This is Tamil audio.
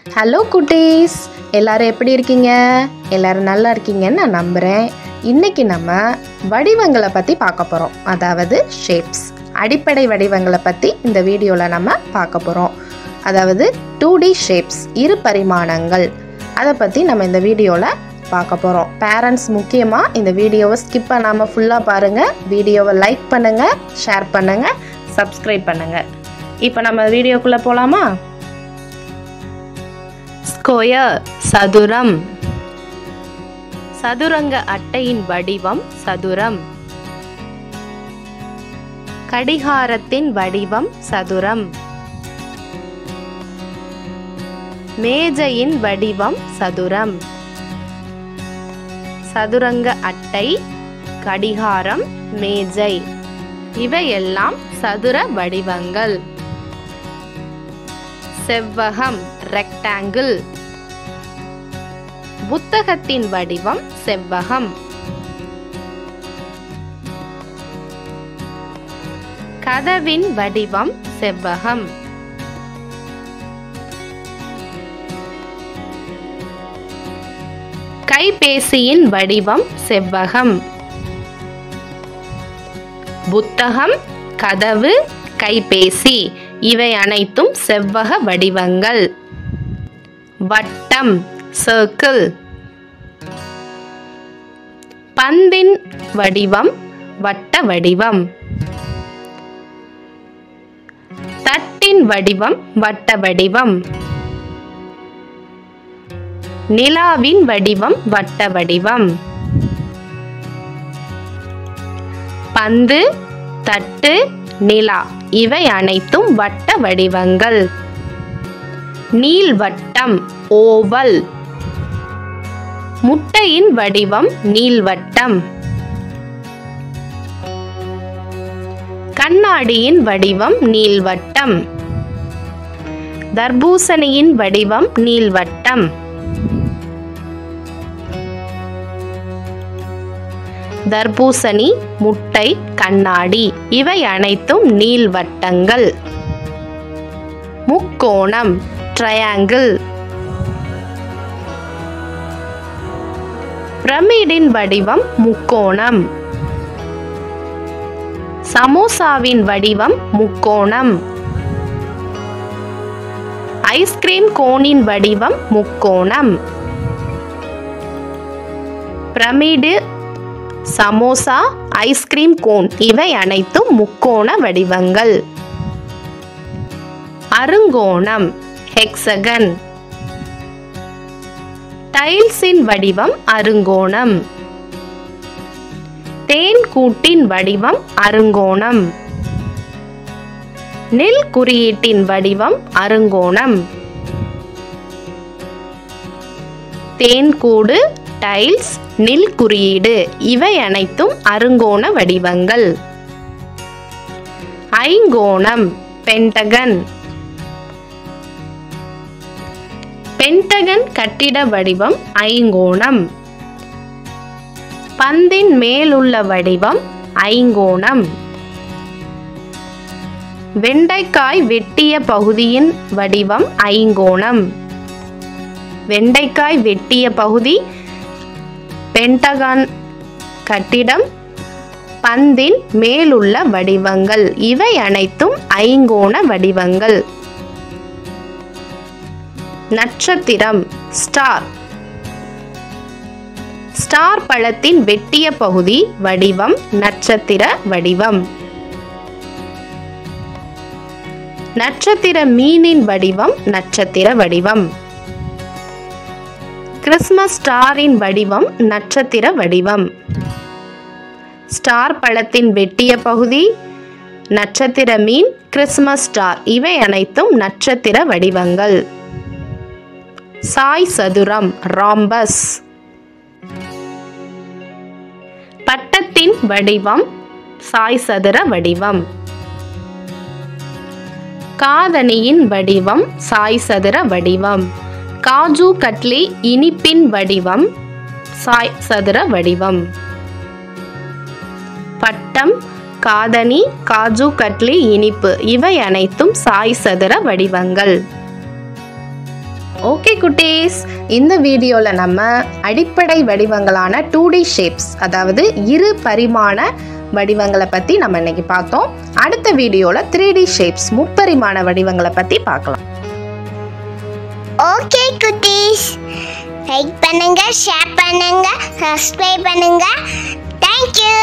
ஹலோ குட்டீஸ், எல்லாரும் எப்படி இருக்கீங்க? எல்லாரும் நல்லா இருக்கீங்கன்னு நான் நம்புகிறேன். இன்றைக்கி நம்ம வடிவங்களை பற்றி பார்க்க போகிறோம். அதாவது ஷேப்ஸ், அடிப்படை வடிவங்களை பற்றி இந்த வீடியோவில் நம்ம பார்க்க போகிறோம். அதாவது 2D ஷேப்ஸ், இரு பரிமாணங்கள், அதை பற்றி நம்ம இந்த வீடியோவில் பார்க்க போகிறோம். பேரண்ட்ஸ் முக்கியமாக இந்த வீடியோவை ஸ்கிப் பண்ணாமல் ஃபுல்லாக பாருங்கள். வீடியோவை லைக் பண்ணுங்கள், ஷேர் பண்ணுங்கள், சப்ஸ்கிரைப் பண்ணுங்கள். இப்போ நம்ம வீடியோக்குள்ளே போகலாமா? ஸ்கொயர், சதுரம். சதுரங்க அட்டையின் வடிவம் சதுரம். கடிகாரத்தின் வடிவம் சதுரம். மேஜையின் வடிவம் சதுரம். சதுரங்க அட்டை, கடிகாரம், மேஜை இவையெல்லாம் சதுர வடிவங்கள். செவ்வகம், ரெக்டாங்கிள். புத்தகத்தின் வடிவம் செவ்வகம். கதவின் வடிவம் செவ்வகம். கைபேசியின் வடிவம் செவ்வகம். புத்தகம், கதவு, கைபேசி இவை அனைத்தும் செவ்வக வடிவங்கள். வட்டம், சர்க்கிள். பந்தின் வடிவம் வட்ட வடிவம். தட்டின் வடிவம் வட்ட வடிவம். நிலாவின் வடிவம் வட்ட வடிவம். பந்து, தட்டு, நிலா இவை அனைத்தும் வட்ட வடிவங்கள். நீள்வட்டம், ஓவல். முட்டையின் வடிவம் நீள்வட்டம். கண்ணாடியின் வடிவம் நீள்வட்டம். தர்பூசணியின் வடிவம் நீள்வட்டம். தர்பூசணி, முட்டை, கண்ணாடி இவை அனைத்தும் நீள்வட்டங்கள். முக்கோணம், ட்ரையாங்கிள். பிரமிடின் வடிவம் முக்கோணம். சமோசாவின் வடிவம் முக்கோணம். ஐஸ்கிரீம் கோனின் வடிவம் முக்கோணம். பிரமிடு, சமோசா, ஐஸ்கிரீம் கோன் இவை அனைத்தும் முக்கோண வடிவங்கள். அருங்கோணம், ஹெக்ஸகன். டைல்ஸின் வடிவம் அருங்கோணம். தேன் கூட்டின் வடிவம் அருங்கோணம். நெல் குறியீட்டின் வடிவம் அருங்கோணம். தேன்கூடு, டைல்ஸ், நில் குறியீடு இவை அனைத்தும் அருங்கோண வடிவங்கள். ஐங்கோணம், பென்டகன். பென்டகன் கட்டிட வடிவம் ஐங்கோணம். பந்தின் மேலுள்ள வடிவம் ஐங்கோணம். வெண்டைக்காய் வெட்டிய பகுதியின் வடிவம் ஐங்கோணம். வெண்டைக்காய் வெட்டிய பகுதி பென்டகன் கட்டிடம், பந்தின் மேலுள்ள வடிவங்கள் இவை அனைத்தும் ஐங்கோண வடிவங்கள். நட்சத்திரம், ஸ்டார். ஸ்டார் பழத்தின் வெட்டிய பகுதி வடிவம் நட்சத்திர வடிவம். நட்சத்திர மீனின் வடிவம் நட்சத்திர வடிவம். கிறிஸ்மஸ் ஸ்டாரின் வடிவம் நட்சத்திர வடிவம். ஸ்டார் பழத்தின் வெட்டிய பகுதி, நட்சத்திர மீன், கிறிஸ்மஸ் ஸ்டார் இவை அனைத்தும் நட்சத்திர வடிவங்கள். சாய் சதுரம், ராம்பஸ். பட்டத்தின் வடிவம் சாய் சதுர வடிவம். காதணியின் வடிவம் சாய் சதுர வடிவம். காஜு கட்லி இனிப்பின் வடிவம் சாய் சதுர வடிவம். பட்டம், காதணி, காஜு கட்லி, இனிப்பு இவை அனைத்தும் சாய் சதுர வடிவங்கள். ஓகே குட்டீஸ், இந்த வீடியோவில் நம்ம அடிப்படை வடிவங்களான 2D ஷேப்ஸ், அதாவது இரு பரிமாண வடிவங்களை பற்றி நம்ம இன்னைக்கு பார்த்தோம். அடுத்த வீடியோவில் 3D ஷேப்ஸ், முப்பரிமாண வடிவங்களை பற்றி பார்க்கலாம். ஓகே குட்டீஸ், லைக் பண்ணுங்க, ஷேர் பண்ணுங்க, சப்ஸ்கிரைப் பண்ணுங்க. தேங்க்யூ.